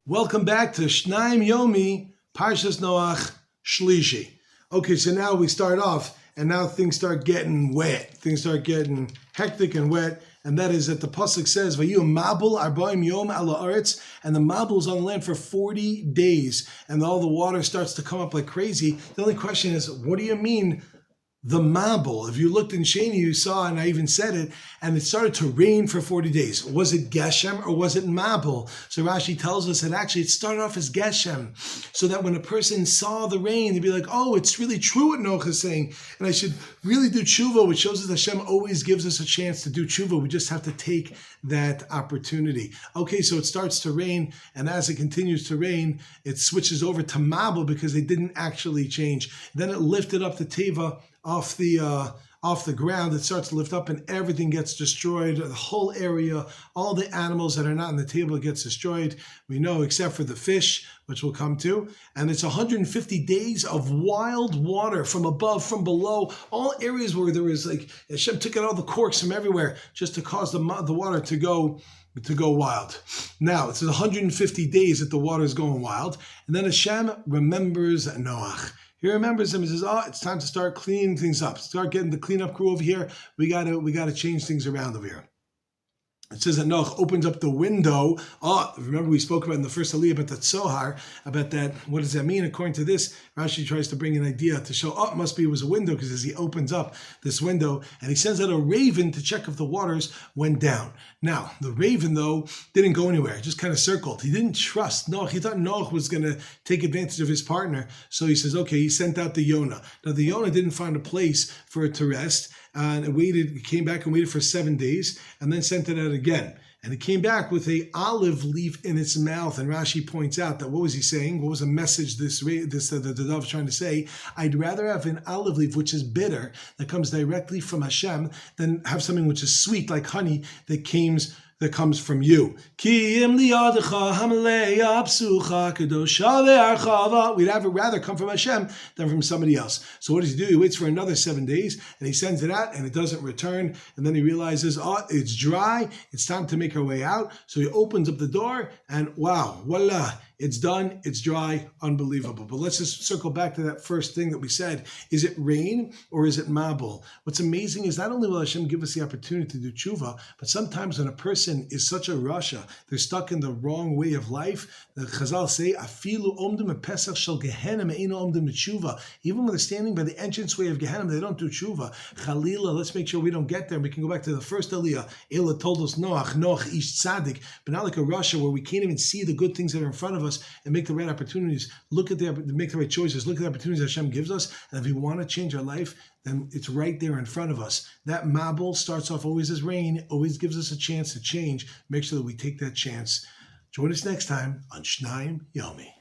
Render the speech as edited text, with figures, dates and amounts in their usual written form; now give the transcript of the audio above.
Welcome back to Shnayim Yomi, Parshas Noach, Shlishi. Okay, so now we start off, and now things start getting wet. Things start getting hectic and wet, and that is that the pasuk says, "Vayu mabul arba'im yom ala aretz," and the mabul is on the land for 40 days, and all the water starts to come up like crazy. The only question is, what do you mean? The mabul. If you looked in Shani, you saw, and I even said it, and it started to rain for 40 days. Was it Geshem or was it mabul? So Rashi tells us that actually it started off as Geshem, so that when a person saw the rain, they'd be like, oh, it's really true what Noach is saying, and I should really do tshuva, which shows us that Hashem always gives us a chance to do tshuva. We just have to take that opportunity. Okay, so it starts to rain, and as it continues to rain, it switches over to mabul because they didn't actually change. Then it lifted up the teva off the ground. It starts to lift up and everything gets destroyed. The whole area, all the animals that are not on the table gets destroyed. We know, except for the fish, which we'll come to. And it's 150 days of wild water from above, from below, all areas where there was like, Hashem took out all the corks from everywhere just to cause the water to go wild. Now, it's 150 days that the water is going wild. And then Hashem remembers Noach. He remembers him and says, "Oh, it's time to start cleaning things up. Start getting the cleanup crew over here. We gotta change things around over here." It says that Noach opens up the window. Oh, remember we spoke about in the first aliyah about that Tzohar, about that. What does that mean? According to this, Rashi tries to bring an idea to show, oh, it must be it was a window, because as he opens up this window, and he sends out a raven to check if the waters went down. Now, the raven, though, didn't go anywhere. Just kind of circled. He didn't trust Noach. He thought Noach was going to take advantage of his partner. So he says, okay, he sent out the Yonah. Now, the Yonah didn't find a place for it to rest, and it came back and waited for 7 days, and then sent it out again. And it came back with a olive leaf in its mouth. And Rashi points out that what was he saying? What was the message the dove was trying to say? I'd rather have an olive leaf which is bitter, that comes directly from Hashem, than have something which is sweet like honey that comes from you. We'd rather come from Hashem than from somebody else. So what does he do? He waits for another 7 days and he sends it out and it doesn't return. And then he realizes, oh, it's dry. It's time to make our way out. So he opens up the door and wow, voila, it's done. It's dry. Unbelievable. But let's just circle back to that first thing that we said. Is it rain or is it mabul? What's amazing is not only will Hashem give us the opportunity to do tshuva, but sometimes when a person is such a rasha, they're stuck in the wrong way of life. The Chazal say, "Afilu omdim pesach shel Gehenna me'eino omdim tshuva." Even when they're standing by the entranceway of Gehenna, they don't do tshuva. Chalila, let's make sure we don't get there. We can go back to the first aliyah. Ela told us Noach ish tzaddik, but not like a rasha where we can't even see the good things that are in front of us and make the right opportunities. Make the right choices. Look at the opportunities Hashem gives us, and if we want to change our life, then it's right there in front of us. That mabul starts off always as rain, always gives us a chance to change. Make sure that we take that chance. Join us next time on Shnayim Yomi.